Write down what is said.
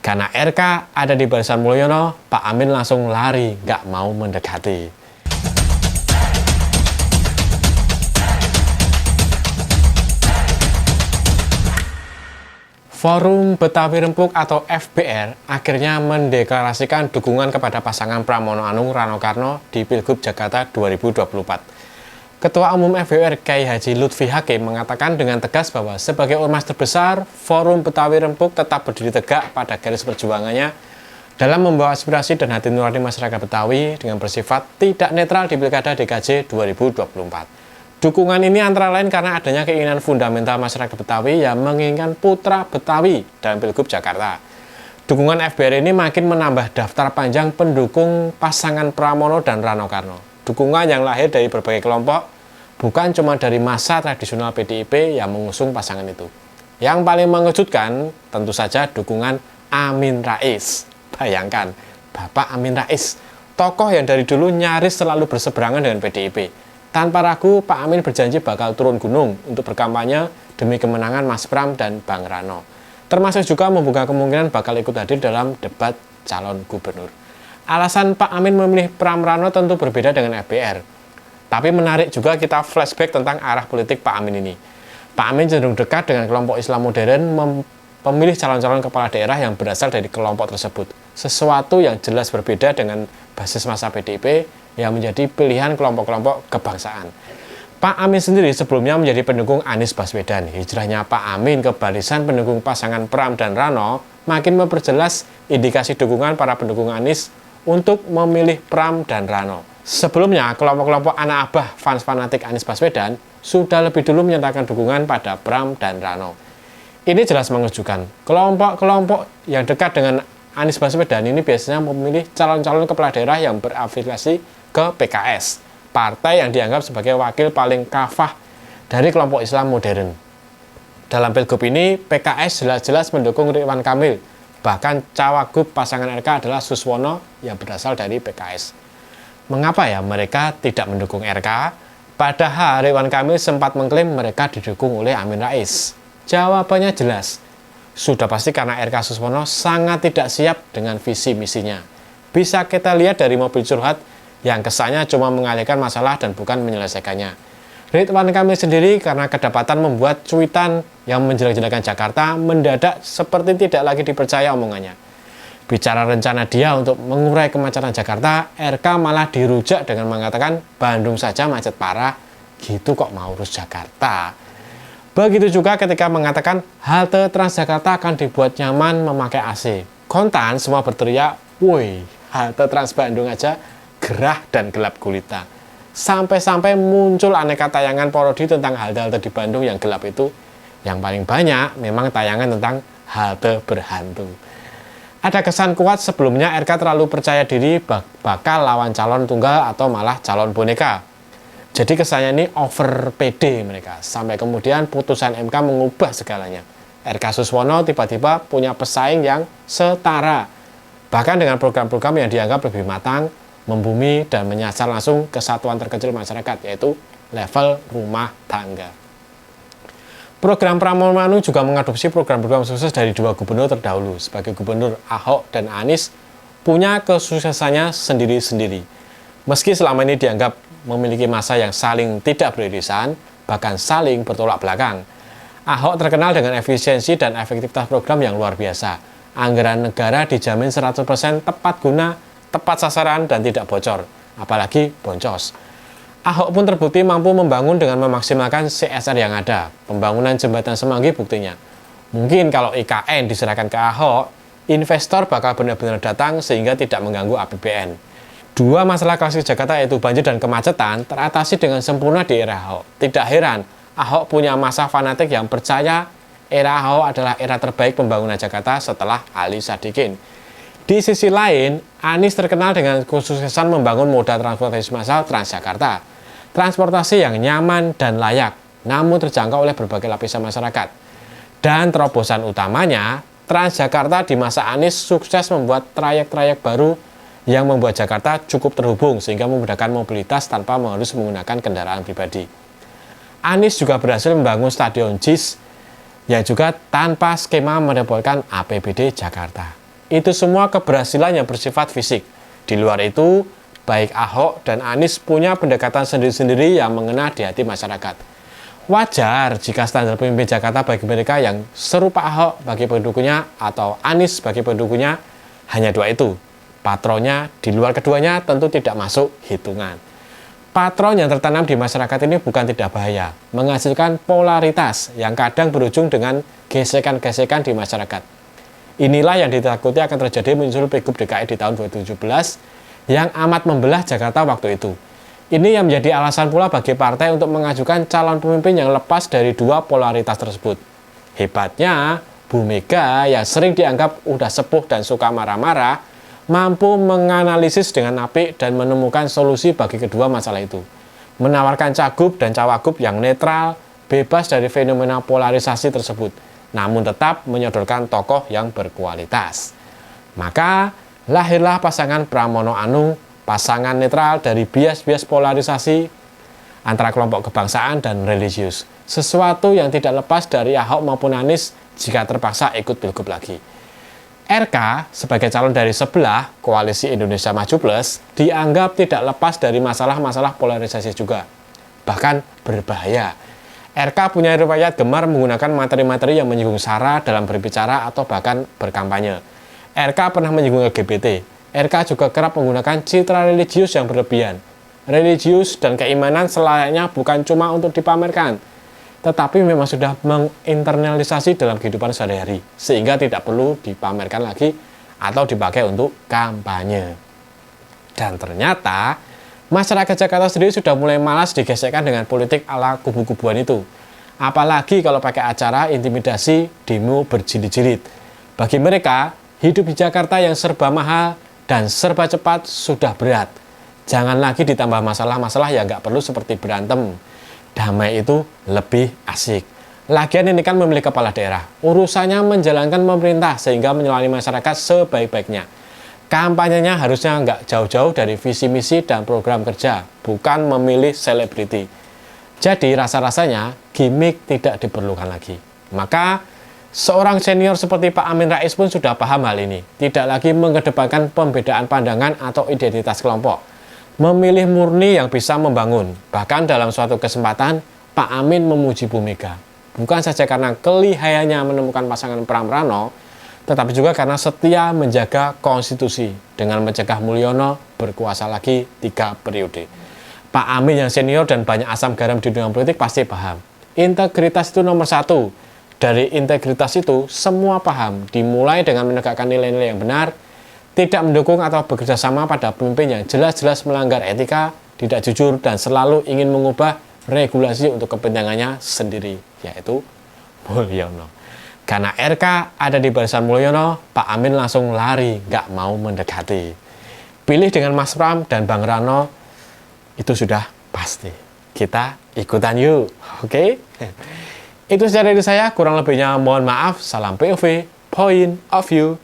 Karena RK ada di barisan Mulyono, Pak Amin langsung lari, nggak mau mendekati. Forum Betawi Rempuk atau FBR akhirnya mendeklarasikan dukungan kepada pasangan Pramono Anung Rano Karno di Pilgub Jakarta 2024. Ketua Umum FBR Kiai Haji Lutfi Hakim mengatakan dengan tegas bahwa sebagai ormas terbesar, Forum Betawi Rempuk tetap berdiri tegak pada garis perjuangannya dalam membawa aspirasi dan hati nurani masyarakat Betawi dengan bersifat tidak netral di Pilkada DKJ 2024. Dukungan ini antara lain karena adanya keinginan fundamental masyarakat Betawi yang menginginkan putra Betawi dalam Pilgub Jakarta. Dukungan FBR ini makin menambah daftar panjang pendukung pasangan Pramono dan Rano Karno. Dukungan yang lahir dari berbagai kelompok, bukan cuma dari masa tradisional PDIP yang mengusung pasangan itu. Yang paling mengejutkan, tentu saja dukungan Amin Rais. Bayangkan, Bapak Amin Rais, tokoh yang dari dulu nyaris selalu berseberangan dengan PDIP. Tanpa ragu, Pak Amin berjanji bakal turun gunung untuk berkampanye demi kemenangan Mas Pram dan Bang Rano. Termasuk juga membuka kemungkinan bakal ikut hadir dalam debat calon gubernur. Alasan Pak Amin memilih Pram Rano tentu berbeda dengan FBR. Tapi menarik juga kita flashback tentang arah politik Pak Amin ini. Pak Amin cenderung dekat dengan kelompok Islam modern memilih calon-calon kepala daerah yang berasal dari kelompok tersebut. Sesuatu yang jelas berbeda dengan basis massa PDIP yang menjadi pilihan kelompok-kelompok kebangsaan. Pak Amin sendiri sebelumnya menjadi pendukung Anies Baswedan. Hijrahnya Pak Amin ke barisan pendukung pasangan Pram dan Rano makin memperjelas indikasi dukungan para pendukung Anies untuk memilih Pram dan Rano. Sebelumnya, kelompok-kelompok anak abah fans fanatik Anies Baswedan sudah lebih dulu menyatakan dukungan pada Pram dan Rano. Ini jelas mengejutkan. Kelompok-kelompok yang dekat dengan Anies Baswedan ini biasanya memilih calon-calon kepala daerah yang berafiliasi ke PKS, partai yang dianggap sebagai wakil paling kafah dari kelompok Islam modern. Dalam Pilgub ini, PKS jelas-jelas mendukung Ridwan Kamil. Bahkan cawagup pasangan RK adalah Suswono yang berasal dari PKS. Mengapa ya mereka tidak mendukung RK? Padahal Ridwan Kamil sempat mengklaim mereka didukung oleh Amin Rais. Jawabannya jelas. Sudah pasti karena RK Suswono sangat tidak siap dengan visi misinya. Bisa kita lihat dari mobil curhat yang kesannya cuma mengalihkan masalah dan bukan menyelesaikannya. Ridwan Kamil sendiri karena kedapatan membuat cuitan yang menjelek-jelekan Jakarta mendadak seperti tidak lagi dipercaya omongannya. Bicara rencana dia untuk mengurai kemacetan Jakarta, RK malah dirujak dengan mengatakan Bandung saja macet parah, gitu kok mau urus Jakarta. Begitu juga ketika mengatakan halte Transjakarta akan dibuat nyaman memakai AC. Kontan semua berteriak, woi, halte Trans Bandung aja gerah dan gelap gulita. Sampai-sampai muncul aneka tayangan parodi tentang halte-halte di Bandung yang gelap itu. Yang paling banyak memang tayangan tentang halte berhantu. Ada kesan kuat sebelumnya RK terlalu percaya diri bakal lawan calon tunggal atau malah calon boneka. Jadi kesannya ini over PD mereka. Sampai kemudian putusan MK mengubah segalanya. RK Suswono tiba-tiba punya pesaing yang setara. Bahkan dengan program-program yang dianggap lebih matang, membumi dan menyasar langsung ke satuan terkecil masyarakat, yaitu level rumah tangga. Program Pramono Anung juga mengadopsi program-program sukses dari dua gubernur terdahulu. Sebagai gubernur, Ahok dan Anies punya kesuksesannya sendiri-sendiri. Meski selama ini dianggap memiliki masa yang saling tidak beririsan, bahkan saling bertolak belakang. Ahok terkenal dengan efisiensi dan efektivitas program yang luar biasa. Anggaran negara dijamin 100% tepat guna, tepat sasaran dan tidak bocor, apalagi boncos. Ahok pun terbukti mampu membangun dengan memaksimalkan CSR yang ada. Pembangunan jembatan Semanggi buktinya. Mungkin kalau IKN diserahkan ke Ahok, investor bakal benar-benar datang sehingga tidak mengganggu APBN. Dua masalah klasik Jakarta yaitu banjir dan kemacetan teratasi dengan sempurna di era Ahok. Tidak heran, Ahok punya massa fanatik yang percaya era Ahok adalah era terbaik pembangunan Jakarta setelah Ali Sadikin. Di sisi lain, Anies terkenal dengan kesuksesan membangun moda transportasi massal Transjakarta. Transportasi yang nyaman dan layak, namun terjangkau oleh berbagai lapisan masyarakat. Dan terobosan utamanya, Transjakarta di masa Anies sukses membuat trayek-trayek baru yang membuat Jakarta cukup terhubung sehingga memudahkan mobilitas tanpa harus menggunakan kendaraan pribadi. Anies juga berhasil membangun Stadion JIS yang juga tanpa skema merepotkan APBD Jakarta. Itu semua keberhasilan yang bersifat fisik. Di luar itu, baik Ahok dan Anies punya pendekatan sendiri-sendiri yang mengena di hati masyarakat. Wajar jika standar pemimpin Jakarta bagi mereka yang serupa Ahok bagi pendukungnya atau Anies bagi pendukungnya hanya dua itu. Patronnya di luar keduanya tentu tidak masuk hitungan. Patron yang tertanam di masyarakat ini bukan tidak bahaya, menghasilkan polaritas yang kadang berujung dengan gesekan-gesekan di masyarakat. Inilah yang ditakuti akan terjadi muncul Pilgub DKI di tahun 2017 yang amat membelah Jakarta waktu itu. Ini yang menjadi alasan pula bagi partai untuk mengajukan calon pemimpin yang lepas dari dua polaritas tersebut. Hebatnya, Bu Mega yang sering dianggap udah sepuh dan suka marah-marah, mampu menganalisis dengan apik dan menemukan solusi bagi kedua masalah itu. Menawarkan cagup dan cawagup yang netral, bebas dari fenomena polarisasi tersebut, namun tetap menyodorkan tokoh yang berkualitas. Maka, lahirlah pasangan Pramono Anung, pasangan netral dari bias-bias polarisasi antara kelompok kebangsaan dan religius. Sesuatu yang tidak lepas dari Ahok maupun Anies jika terpaksa ikut pilgub lagi. RK sebagai calon dari sebelah Koalisi Indonesia Maju Plus dianggap tidak lepas dari masalah-masalah polarisasi juga. Bahkan berbahaya. RK punya riwayat gemar menggunakan materi-materi yang menyinggung SARA dalam berbicara atau bahkan berkampanye. RK pernah menyinggung LGBT. RK juga kerap menggunakan citra religius yang berlebihan. Religius dan keimanan selayaknya bukan cuma untuk dipamerkan, tetapi memang sudah menginternalisasi dalam kehidupan sehari-hari, sehingga tidak perlu dipamerkan lagi atau dipakai untuk kampanye. Dan ternyata, masyarakat Jakarta sendiri sudah mulai malas digesekkan dengan politik ala kubu-kubuan itu. Apalagi kalau pakai acara intimidasi, demo berjilid-jilid. Bagi mereka, hidup di Jakarta yang serba mahal dan serba cepat sudah berat. Jangan lagi ditambah masalah-masalah yang nggak perlu seperti berantem. Damai itu lebih asik. Lagian ini kan memilih kepala daerah. Urusannya menjalankan pemerintah sehingga melayani masyarakat sebaik-baiknya. Kampanyenya harusnya nggak jauh-jauh dari visi misi dan program kerja, bukan memilih selebriti. Jadi rasa-rasanya gimmick tidak diperlukan lagi. Maka seorang senior seperti Pak Amin Rais pun sudah paham hal ini. Tidak lagi mengedepankan pembedaan pandangan atau identitas kelompok. Memilih murni yang bisa membangun. Bahkan dalam suatu kesempatan, Pak Amin memuji Bu Mega. Bukan saja karena kelihayannya menemukan pasangan Pram-Rano, tetapi juga karena setia menjaga konstitusi dengan mencegah Mulyono berkuasa lagi 3 periode. Pak Amin yang senior dan banyak asam garam di dunia politik pasti paham. Integritas itu nomor 1. Dari integritas itu, semua paham, dimulai dengan menegakkan nilai-nilai yang benar, tidak mendukung atau bekerja sama pada pemimpin yang jelas-jelas melanggar etika, tidak jujur, dan selalu ingin mengubah regulasi untuk kepentingannya sendiri, yaitu Mulyono. Karena RK ada di barisan Mulyono, Pak Amin langsung lari, nggak mau mendekati. Pilih dengan Mas Pram dan Bang Rano, itu sudah pasti. Kita ikutan yuk, oke? Itu saja dari saya, kurang lebihnya mohon maaf. Salam POV, Point of View.